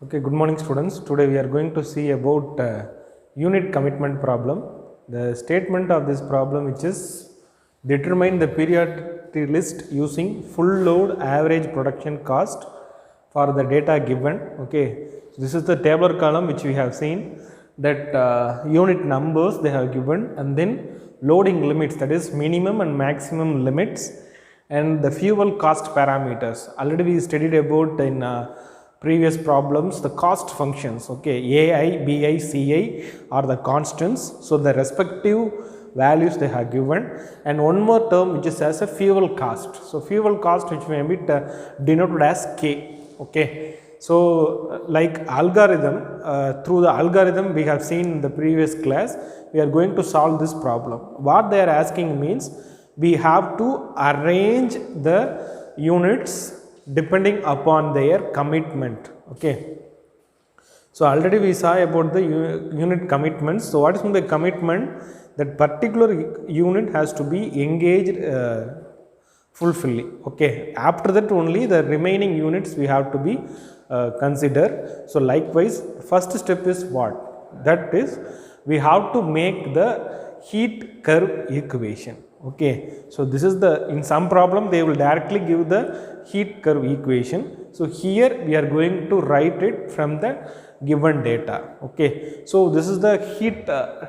Okay, good morning students. Today we are going to see about unit commitment problem. The statement of this problem, which is determine the periodicity list using full load average production cost for the data given. Okay, this is the tabular column which we have seen that unit numbers they have given, and then loading limits, that is minimum and maximum limits, and the fuel cost parameters. Already we studied about in previous problems the cost functions. Okay, ai, bi, ci are the constants, so the respective values they have given, and one more term which is as a fuel cost. So fuel cost, which may be denoted as k. Okay, so like algorithm, through the algorithm we have seen in the previous class, we are going to solve this problem. What they are asking means we have to arrange the units depending upon their commitment. Okay, so already we saw about the unit commitments. So what is the commitment? That particular unit has to be engaged fully. Okay, after that only the remaining units we have to be consider. So likewise, first step is what? That is, we have to make the heat curve equation. Okay, so this is the, in some problem they will directly give the heat curve equation. So here we are going to write it from the given data. Okay, so this is the heat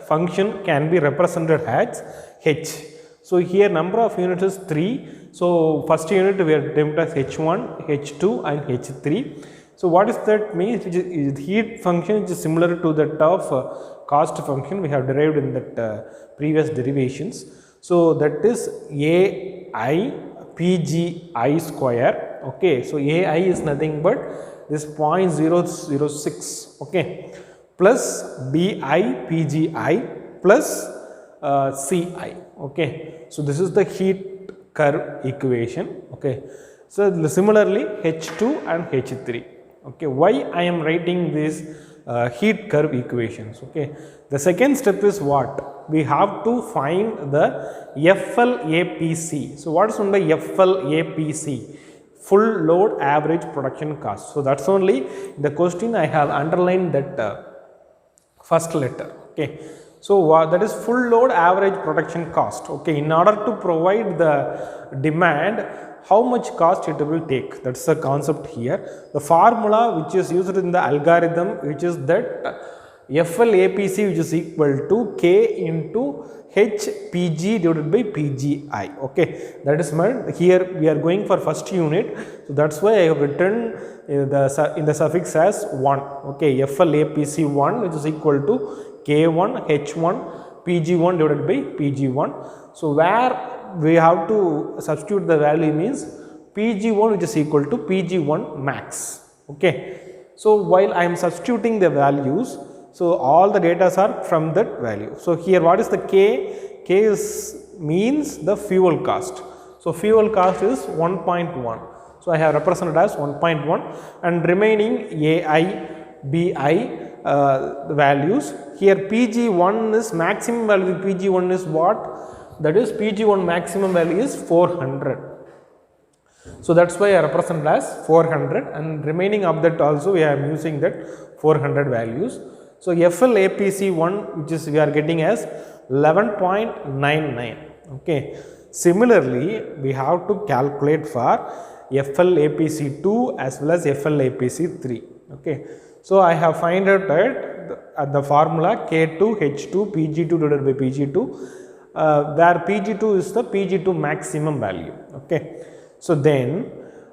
function can be represented as H. So here number of units is 3. So first unit we are named as H1, H2 and H3. So what is that means? Heat function is similar to that of cost function we have derived in that previous derivations. So that is AI PGI square. Okay, so AI is nothing but this 0.006. Okay, plus BI PGI plus CI. Okay, so this is the heat curve equation. Okay, so similarly H2 and H3. Okay, why I am writing these heat curve equations? Okay, the second step is what? We have to find the FLAPC. So what is on the FLAPC? Full load average production cost. So that's only the question I have underlined that first letter. Okay, so that is full load average production cost. Okay, in order to provide the demand, how much cost it will take, that's the concept here. The formula which is used in the algorithm, which is that FLAPC, which is equal to K into HPG divided by PGI. Okay, that is meant here we are going for first unit, so that's why I have written in the suffix as 1. Okay, FLAPC 1, which is equal to K1 H1 PG1 divided by PG1. So where we have to substitute the value means PG1, which is equal to PG1 max. Okay, so while I am substituting the values, so all the data are from that value. So here what is the K? K is means the fuel cost. So fuel cost is 1.1. So I have represented as 1.1, and remaining AI, BI values. Here PG1 is maximum value. PG1 is what? That is PG1 maximum value is 400. So that's why I represent as 400, and remaining of that also we are using that 400 values. So FLAPC 1, which is we are getting as 11.99. Okay. Similarly, we have to calculate for FLAPC 2 as well as FLAPC 3. Okay. So I have find out that the formula K2 H2 PG2 divided by PG2, where PG2 is the PG2 maximum value. Okay. So then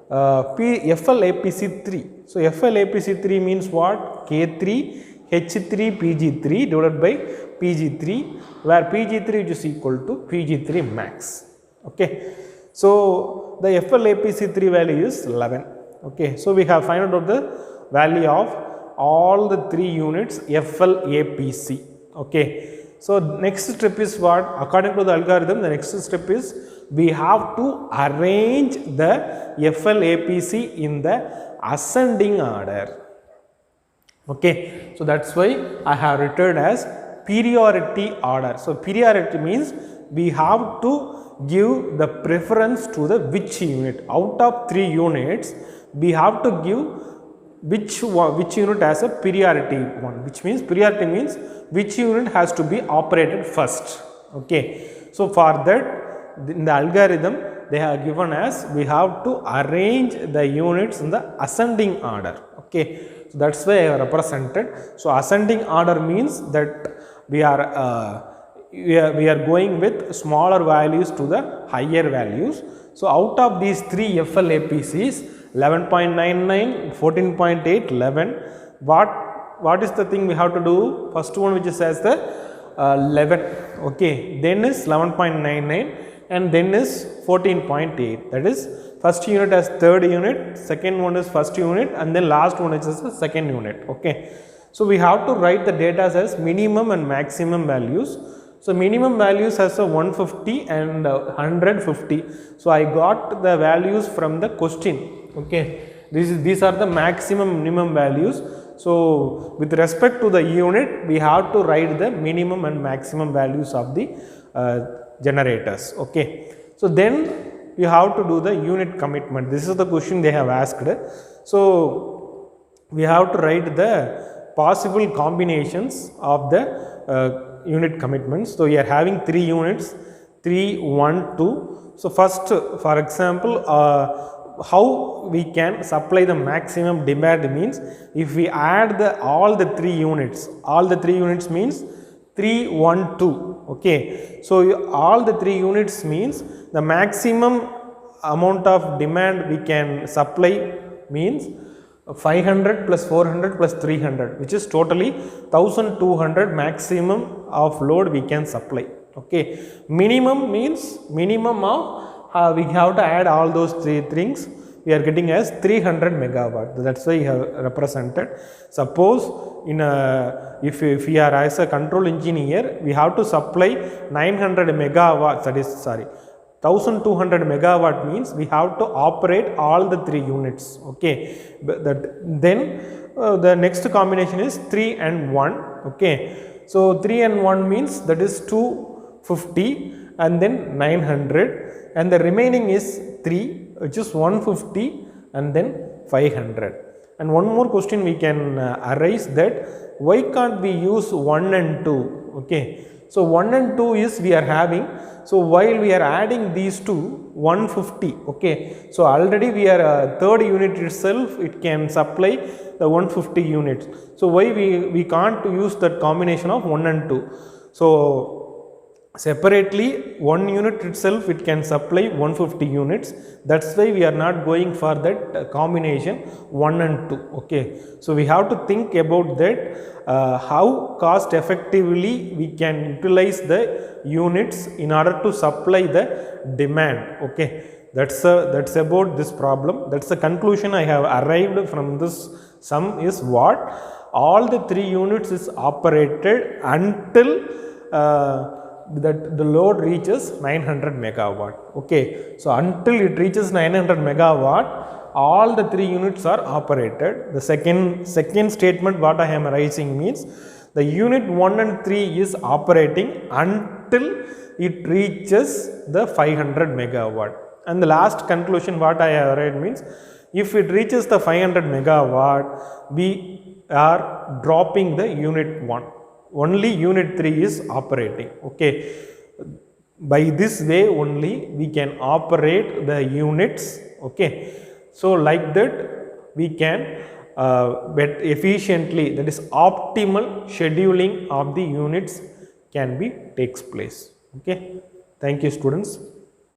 FLAPC 3. So FLAPC 3 means what? K3 H3 PG3 divided by PG3, where PG3 is equal to PG3 max. Okay, so the FLAPC 3 value is 11. Okay, so we have found out the value of all the 3 units FLAPC. Okay, so next step is what? According to the algorithm, the next step is we have to arrange the FLAPC in the ascending order. Okay, so that's why I have written as priority order. So priority means we have to give the preference to the which unit. Out of 3 units, we have to give which unit has a priority one, which means priority means which unit has to be operated first. Okay, so for that in the algorithm they have given as we have to arrange the units in the ascending order. Okay, so that's why I have represented. So ascending order means that we are going with smaller values to the higher values. So out of these three FLAPCs, 11.99, 14.8, 11, what is the thing we have to do? First one which is as the 11, okay, then is 11.99 and then is 14.8. that is first unit as third unit, second one is first unit, and then last one is the second unit. Okay, so we have to write the data as minimum and maximum values. So minimum values has a 150 and 150. So I got the values from the question. Okay, these are the maximum minimum values. So with respect to the unit, we have to write the minimum and maximum values of the generators. Okay, so then you have to do the unit commitment. This is the question they have asked. So we have to write the possible combinations of the unit commitments. So we are having 3 units, 3, 1, 2. So first, for example, how we can supply the maximum demand means if we add all the 3 units, all the 3 units means 3, 1, 2. Okay, so all the 3 units means the maximum amount of demand we can supply means 500 plus 400 plus 300, which is totally 1200 maximum of load we can supply. Okay, minimum means minimum of we have to add all those 3 things, we are getting as 300 megawatt. That's why we have represented. Suppose in a, if we are as a control engineer, we have to supply 900 megawatts, that is 1200 megawatt means we have to operate all the 3 units. Okay, then the next combination is 3 and 1. Okay, so 3 and 1 means that is 250 and then 900, and the remaining is 3, which is 150 and then 500. And one more question we can arise, that why can't we use 1 and 2? Okay, so 1 and 2 is we are having. So while we are adding these two, 150. Okay, so already we are third unit itself, it can supply the 150 units. So why we can't use that combination of 1 and 2? So separately 1 unit itself it can supply 150 units. That's why we are not going for that combination 1 and 2. Okay, so we have to think about that, how cost effectively we can utilize the units in order to supply the demand. Okay, that's about this problem. That's the conclusion I have arrived from this sum is what all the 3 units is operated until that the load reaches 900 megawatt. Okay, so until it reaches 900 megawatt, all the 3 units are operated. The second statement what I am raising means the unit 1 and 3 is operating until it reaches the 500 megawatt. And the last conclusion what I have read means if it reaches the 500 megawatt, we are dropping the unit 1. Only unit 3 is operating. Okay, by this way only we can operate the units. Okay, so like that we can but efficiently, that is optimal scheduling of the units can be takes place. Okay, thank you students.